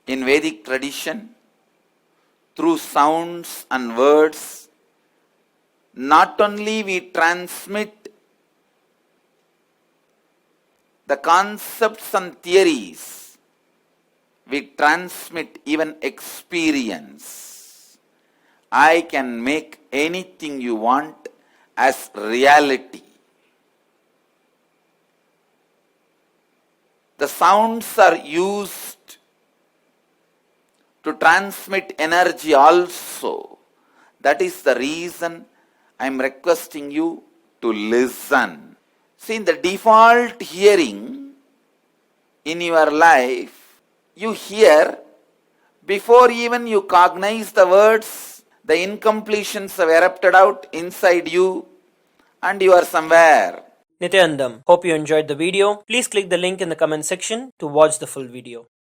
In Vedic tradition, through sounds and words, not only we transmit the concepts and theories, we transmit even experience. I can make anything you want as reality. The sounds are used to transmit energy also. That is the reason I am requesting you to listen. See, in the default hearing in your life, you hear before even you cognize the words, the incompletions have erupted out inside you and you are somewhere. Nityanandam, hope you enjoyed the video. Please click the link in the comment section to watch the full video.